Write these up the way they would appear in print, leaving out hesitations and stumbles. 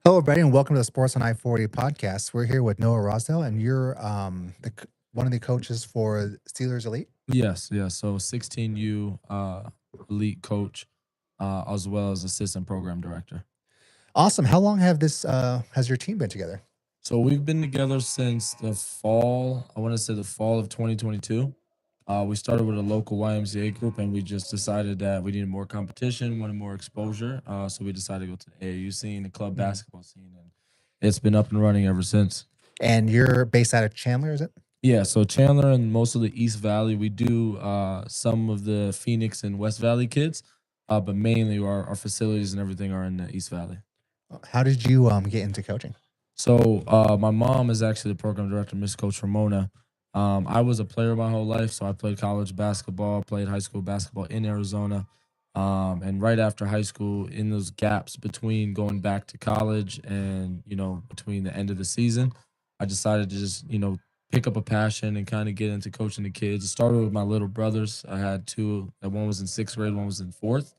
Hello, everybody, and welcome to the Sports on I-40 podcast. We're here with Noah Rasdall, and you're one of the coaches for Steelers Elite. Yes, yes. So 16U elite coach, as well as assistant program director. Awesome. How long has your team been together? So we've been together since the fall. I want to say the fall of 2022. We started with a local YMCA group, and we just decided that we needed more competition, wanted more exposure. So we decided to go to the AAU scene, the club Mhm. basketball scene, and it's been up and running ever since. And you're based out of Chandler, is it? Yeah, so Chandler and most of the East Valley, we do some of the Phoenix and West Valley kids, but mainly our facilities and everything are in the East Valley. How did you get into coaching? So my mom is actually the program director, Miss Coach Ramona. I was a player my whole life, so I played college basketball, played high school basketball in Arizona. And right after high school, in those gaps between going back to college and, between the end of the season, I decided to just, pick up a passion and kind of get into coaching the kids. It started with my little brothers. I had two, one was in sixth grade, one was in fourth.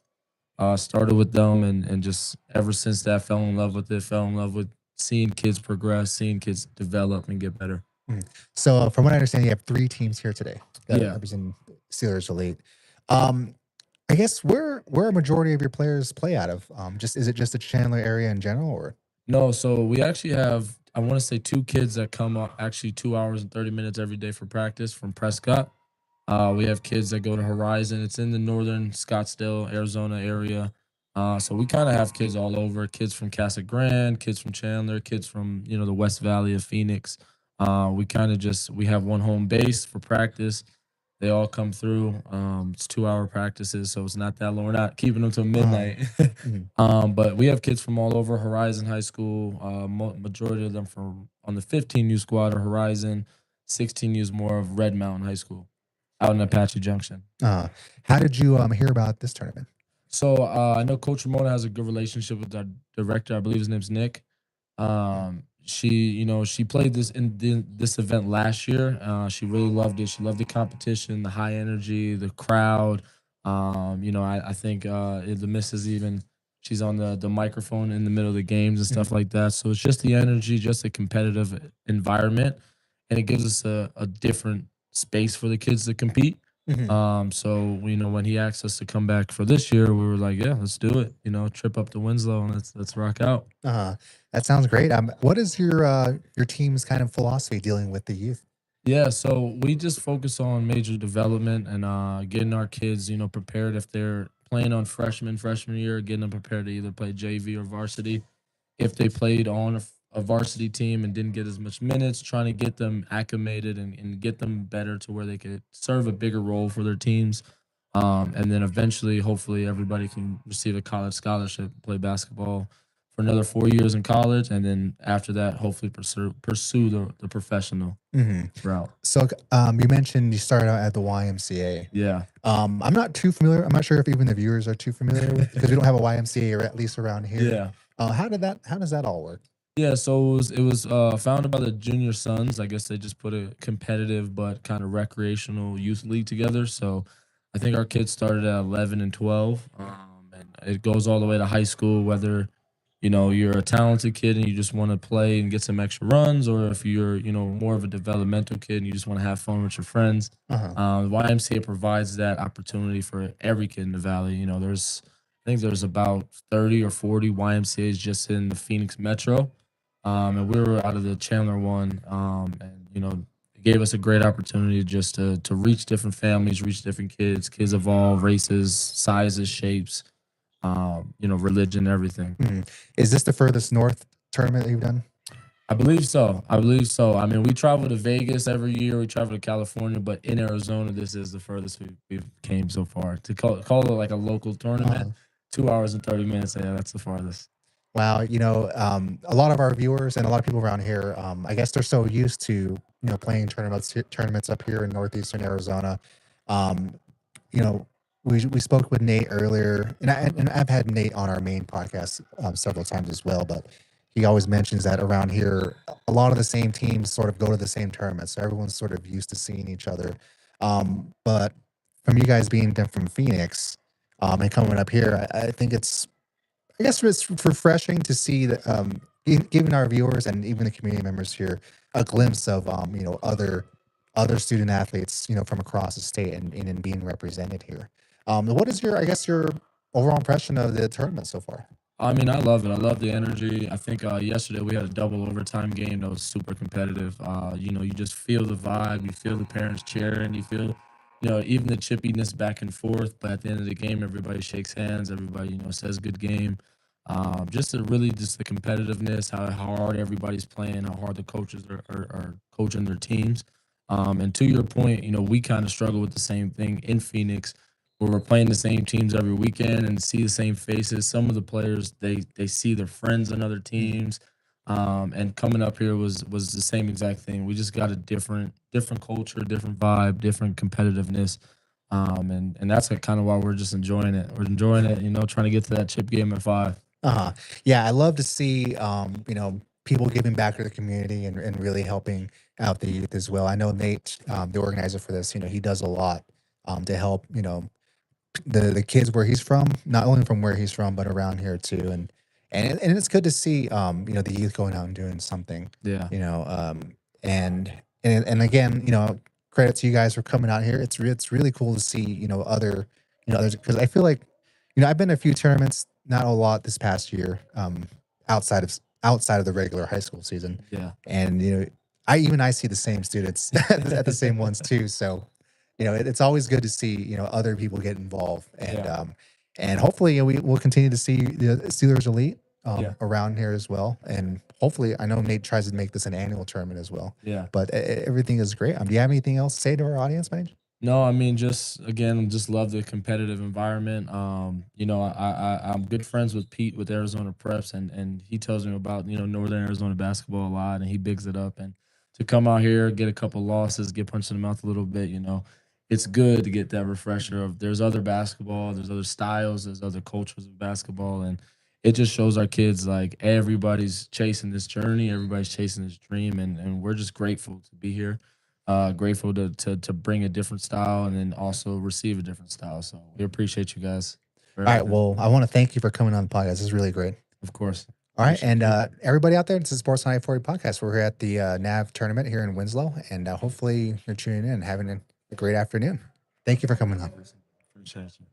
Started with them, and just ever since that, fell in love with it, fell in love with seeing kids progress, seeing kids develop and get better. Mhm. So, from what I understand, you have three teams here today that Yeah. represent Steelers Elite. Um, I guess where a majority of your players play out of? Just is it just the Chandler area in general, or? No, so we actually have, I want to say, two kids that come up actually 2 hours and 30 minutes every day for practice from Prescott. We have kids that go to Horizon. It's in the northern Scottsdale, Arizona area. So we kind of have kids all over. Kids from Casa Grande, kids from Chandler, kids from the West Valley of Phoenix. We kind of just we have one home base for practice. They all come through. It's 2 hour practices, so it's not that long. We're not keeping them till Uh, midnight. mhm. But we have kids from all over Horizon High School. Majority of them from on the 15U squad or Horizon. 16U is more of Red Mountain High School out in Apache Junction. Uh, how did you hear about this tournament? So I know Coach Ramona has a good relationship with our director. I believe his name's Nick. She played this event last year. She really loved it. She loved the competition, the high energy, the crowd. I think the missus even she's on the microphone in the middle of the games and stuff Mhm. like that. So it's just the energy, just a competitive environment, and it gives us a different space for the kids to compete. Mhm. So when he asked us to come back for this year, we were like, yeah, let's do it. Trip up to Winslow and let's rock out. Uh, that sounds great. What is your team's kind of philosophy dealing with the youth? Yeah, so we just focus on major development and getting our kids, prepared if they're playing on freshman year, getting them prepared to either play JV or varsity. If they played on a varsity team and didn't get as much minutes, trying to get them acclimated and get them better to where they could serve a bigger role for their teams. And then eventually, hopefully, everybody can receive a college scholarship, play basketball for another 4 years in college, and then after that, hopefully pursue the professional Mhm. route. So, you mentioned you started out at the YMCA. Yeah. I'm not too familiar. I'm not sure if even the viewers are too familiar with because we don't have a YMCA or at least around here. Yeah. How does that all work? Yeah, so it was founded by the Junior Sons. I guess they just put a competitive but kind of recreational youth league together. So I think our kids started at 11 and 12, and it goes all the way to high school. Whether you're a talented kid and you just want to play and get some extra runs, or if you're more of a developmental kid and you just want to have fun with your friends, Uh-huh. YMCA provides that opportunity for every kid in the valley. I think there's about 30 or 40 YMCA's just in the Phoenix metro. And we were out of the Chandler one, and it gave us a great opportunity just to reach different families, reach different kids. Kids of all races, sizes, shapes, religion, everything. Mhm. Is this the furthest north tournament that you've done? I believe so. I believe so. I mean, we travel to Vegas every year. We travel to California, but in Arizona, this is the furthest we've came so far. To call it like a local tournament, Uh, 2 hours and 30 minutes. Yeah, that's the farthest. wow, a lot of our viewers and a lot of people around here, I guess they're so used to playing tournaments up here in northeastern Arizona. Um, you know, we spoke with Nate earlier, and I've had Nate on our main podcast several times as well. But he always mentions that around here, a lot of the same teams sort of go to the same tournaments, so everyone's sort of used to seeing each other. But from you guys being from Phoenix, and coming up here, I think I guess it's refreshing to see that giving our viewers and even the community members here a glimpse of other student athletes from across the state and being represented here. What is your I guess your overall impression of the tournament so far? I mean, I love it. I love the energy. I think yesterday we had a double overtime game that was super competitive. You just feel the vibe. You feel the parents cheering. You feel, even the chippiness back and forth. But at the end of the game, everybody shakes hands. Everybody, says good game. Just the competitiveness, how hard everybody's playing, how hard the coaches are coaching their teams. And to your point, we kind of struggle with the same thing in Phoenix where we're playing the same teams every weekend and see the same faces. Some of the players they see their friends on other teams, and coming up here was the same exact thing. We just got a different culture, different vibe, different competitiveness, and that's kind of why we're just enjoying it. We're enjoying it, trying to get to that chip game at 5. Uh-huh. Yeah, I love to see people giving back to the community and really helping out the youth as well. I know Nate, the organizer for this, he does a lot to help, the kids where he's from, not only from where he's from, but around here too. And it's good to see the youth going out and doing something, Yeah, you know, and and again, credit to you guys for coming out here. It's really cool to see, others because I feel like, I've been to a few tournaments, not a lot this past year, outside of the regular high school season. yeah, And I see the same students at the same ones too. So it's always good to see other people get involved, yeah, and hopefully we will continue to see the Steelers elite yeah, around here as well. And hopefully, I know Nate tries to make this an annual tournament as well. yeah. But everything is great. Do you have anything else to say to our audience, Mage? No, I mean, just again, just love the competitive environment. I'm good friends with Pete with Arizona Preps, and he tells me about Northern Arizona basketball a lot, and he bigs it up. And to come out here, get a couple losses, get punched in the mouth a little bit, it's good to get that refresher of there's other basketball, there's other styles, there's other cultures of basketball, and it just shows our kids like everybody's chasing this journey, everybody's chasing this dream, and we're just grateful to be here, grateful to bring a different style and then also receive a different style. So we appreciate you guys for All right. everything. Well, I want to thank you for coming on the podcast. This is really great. Of course. All right. Appreciate And you. everybody out there, this is Sports on I-40 podcast. We're here at the NAV tournament here in Winslow. And hopefully you're tuning in and having a great afternoon. Thank you for coming on. Appreciate you.